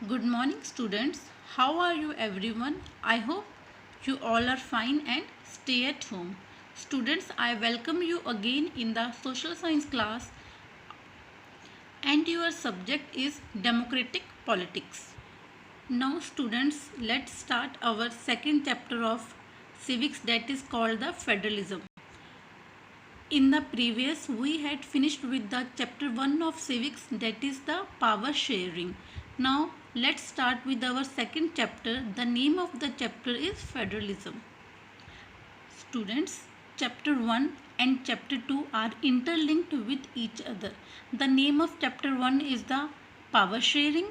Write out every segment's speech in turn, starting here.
Good morning, students. How are you, everyone? I hope you all are fine and stay at home. Students, I welcome you again in the social science class, and your subject is democratic politics. Now, students, let's start our second chapter of civics, that is called the federalism. In the previous, we had finished with the chapter 1 of civics, that is the power sharing. Now let's start with our second chapter. The name of the chapter is federalism. Students, chapter 1 and chapter 2 are interlinked with each other. The name of chapter 1 is the power sharing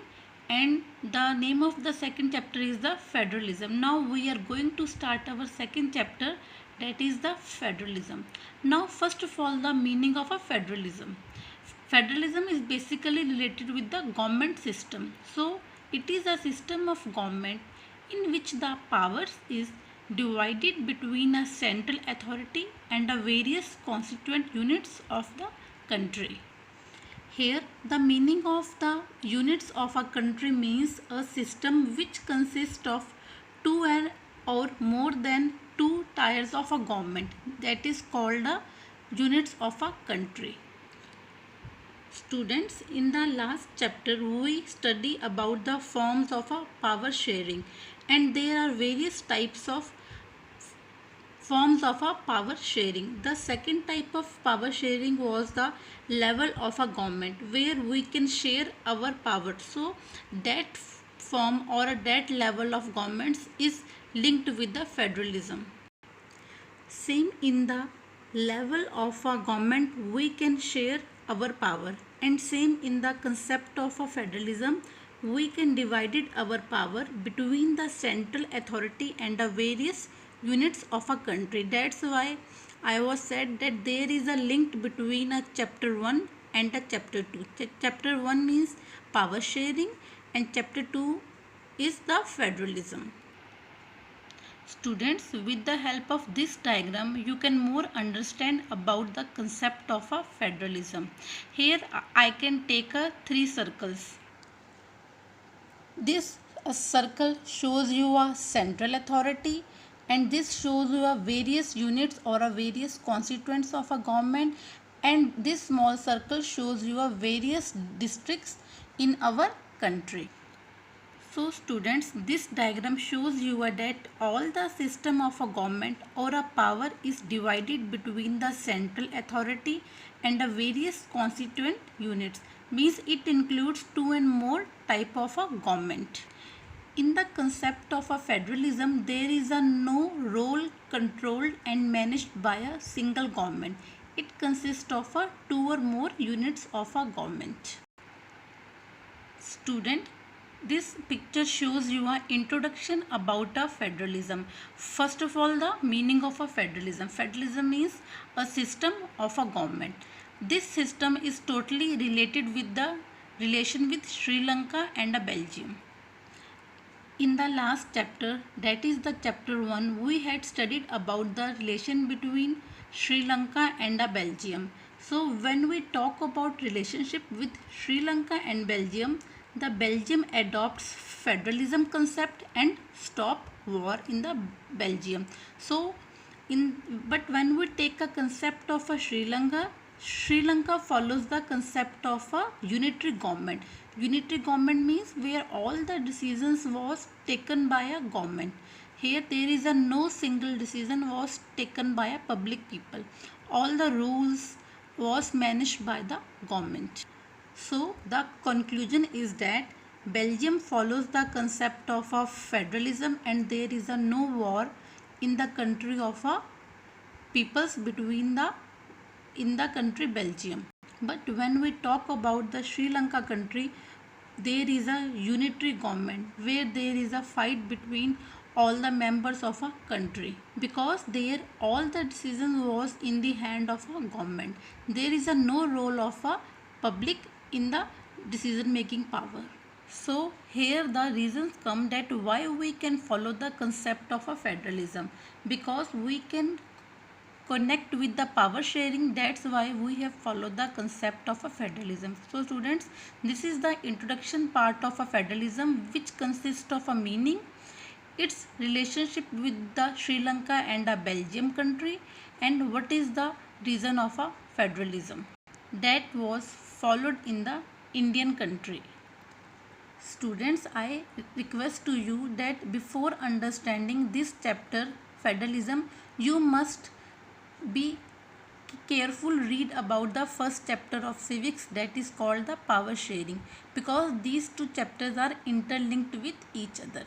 and the name of the second chapter is the federalism. Now we are going to start our second chapter, that is the federalism. Now first of all, the meaning of a federalism. Federalism is basically related with the government system. So it is a system of government in which the powers is divided between a central authority and the various constituent units of the country. Here, the meaning of the units of a country means a system which consists of or more than two tiers of a government, that is called the units of a country. Students, in the last chapter we study about the forms of a power sharing, and there are various types of forms of a power sharing. The second type of power sharing was the level of a government where we can share our power. So that form or that level of governments is linked with the federalism. Same in the level of a government we can share our power, and same in the concept of a federalism we can divide our power between the central authority and the various units of a country. That's why I was said that there is a link between a chapter 1 and a chapter 2. Chapter 1 means power sharing and chapter 2 is the federalism. Students, with the help of this diagram, you can more understand about the concept of a federalism. Here I can take three circles. This circle shows you a central authority, and this shows you a various units or a various constituents of a government, and this small circle shows you a various districts in our country. So students, this diagram shows you that all the system of a government or a power is divided between the central authority and the various constituent units. Means it includes two and more type of a government. In the concept of a federalism, there is a no role controlled and managed by a single government. It consists of a two or more units of a government. Student, this picture shows you an introduction about a federalism. First of all, the meaning of a federalism. Federalism means a system of a government. This system is totally related with the relation with Sri Lanka and Belgium. In the last chapter, that is the chapter 1, we had studied about the relation between Sri Lanka and Belgium. So when we talk about relationship with Sri Lanka and Belgium, the Belgium adopts federalism concept and stop war in the Belgium. So but when we take a concept of a Sri Lanka follows the concept of a unitary government. Unitary government means where all the decisions was taken by a government. Here there is a no single decision was taken by a public people. All the rules was managed by the government. So the conclusion is that Belgium follows the concept of a federalism and there is a no war in the country of a peoples between the in the country Belgium. But when we talk about the Sri Lanka country, there is a unitary government where there is a fight between all the members of a country because there all the decision was in the hand of a government. There is a no role of a public in the decision making power. So here the reasons come that why we can follow the concept of a federalism, because we can connect with the power sharing. That's why we have followed the concept of a federalism. So students, this is the introduction part of a federalism, which consists of a meaning, its relationship with the Sri Lanka and a Belgium country, and what is the reason of a federalism that was followed in the Indian country. Students, I request to you that before understanding this chapter, federalism, you must be careful read about the first chapter of civics, that is called the power sharing, because these two chapters are interlinked with each other.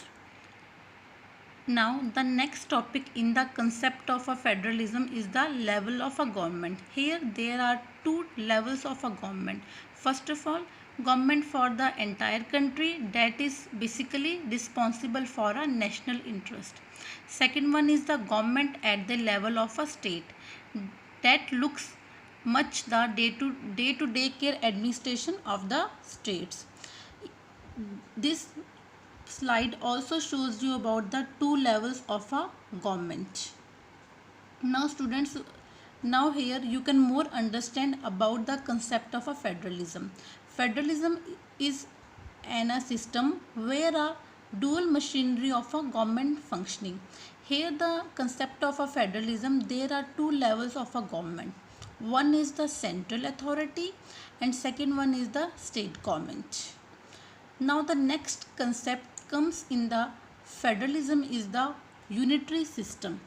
Now the next topic in the concept of a federalism is the level of a government. Here there are two levels of a government. First of all, government for the entire country, that is basically responsible for a national interest. Second one is the government at the level of a state, that looks much the day-to-day care administration of the states. This slide also shows you about the two levels of a government. Now students, now here you can more understand about the concept of a federalism. Federalism is a system where a dual machinery of a government functioning. Here the concept of a federalism, there are two levels of a government. One is the central authority and second one is the state government. Now the next concept comes in the federalism is the unitary system.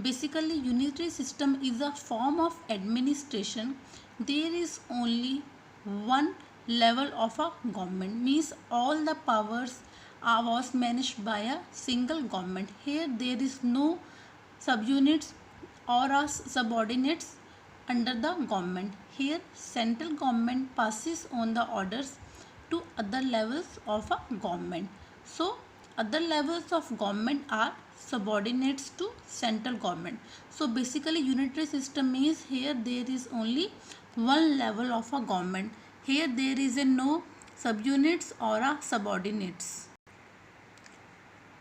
Basically, unitary system is a form of administration. There is only one level of a government, means all the powers was managed by a single government. Here there is no subunits or subordinates under the government. Here central government passes on the orders to other levels of a government. So other levels of government are subordinates to central government. So basically unitary system means here there is only one level of a government. Here there is no subunits or a subordinates.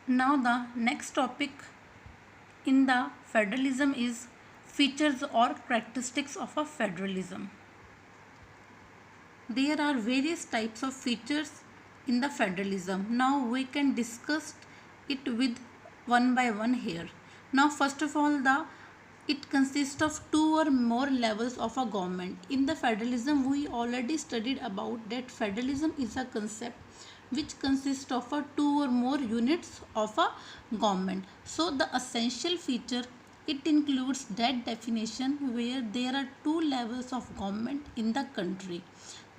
Now the next topic in the federalism is features or characteristics of a federalism. There are various types of features in the federalism. Now we can discuss it with one by one here. Now first of all, it consists of two or more levels of a government. In the federalism we already studied about that federalism is a concept which consists of a two or more units of a government. So the essential feature, it includes that definition where there are two levels of government in the country.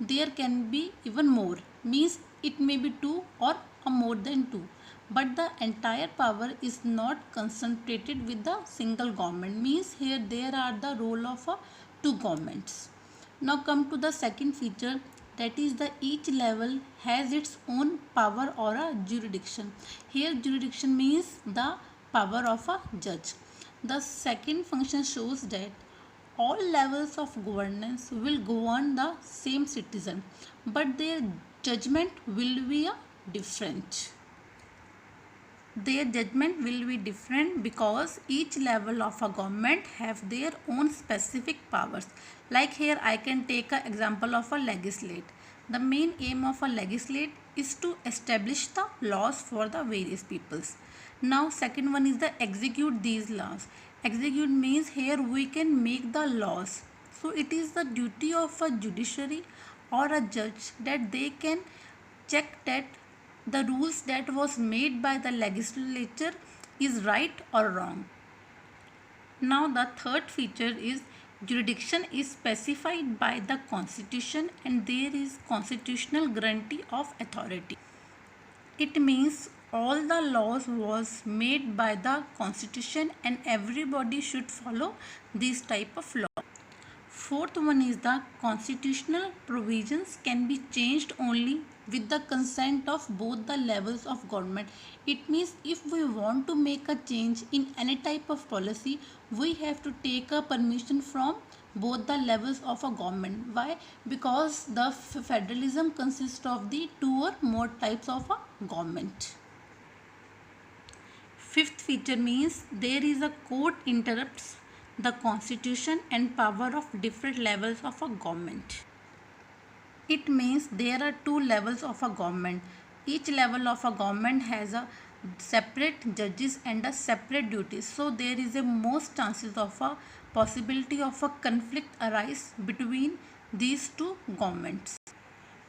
There can be even more, means it may be two or more than two, but the entire power is not concentrated with the single government, means here there are the role of two governments. Now come to the second feature, that is the each level has its own power or a jurisdiction. Here jurisdiction means the power of a judge. The second function shows that all levels of governance will govern the same citizen, but their judgment will be different. Their judgment will be different because each level of a government have their own specific powers. Like here I can take an example of a legislate. The main aim of a legislate is to establish the laws for the various peoples. Now second one is the execute these laws. Execute means here we can make the laws. So it is the duty of a judiciary or a judge that they can check that the rules that was made by the legislature is right or wrong. Now the third feature is jurisdiction is specified by the constitution and there is constitutional guarantee of authority. It means all the laws was made by the constitution and everybody should follow this type of law. Fourth one is the constitutional provisions can be changed only with the consent of both the levels of government. It means if we want to make a change in any type of policy, we have to take a permission from both the levels of a government. Why? Because the federalism consists of the two or more types of a government. Fifth feature means there is a court interrupts the constitution and power of different levels of a government. It means there are two levels of a government. Each level of a government has a separate judges and a separate duties. So there is a most chances of a possibility of a conflict arise between these two governments.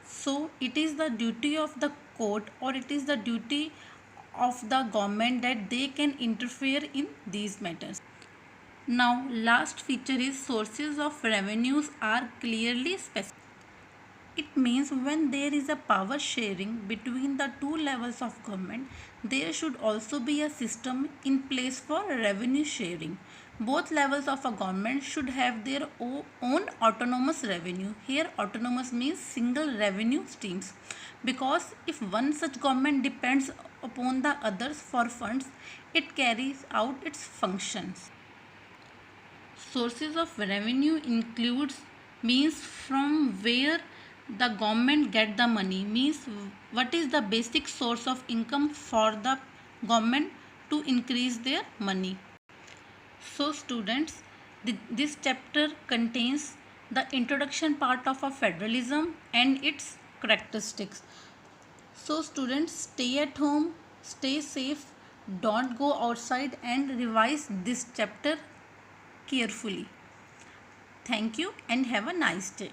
So it is the duty of the court or it is the duty of the government that they can interfere in these matters. Now last feature is sources of revenues are clearly specified. It means when there is a power sharing between the two levels of government, there should also be a system in place for revenue sharing. Both levels of a government should have their own autonomous revenue. Here, autonomous means single revenue streams. Because if one such government depends upon the others for funds, it carries out its functions. Sources of revenue includes means from where the government get the money, means what is the basic source of income for the government to increase their money. So students, this chapter contains the introduction part of a federalism and its characteristics. So students, stay at home, stay safe, don't go outside and revise this chapter carefully. Thank you and have a nice day.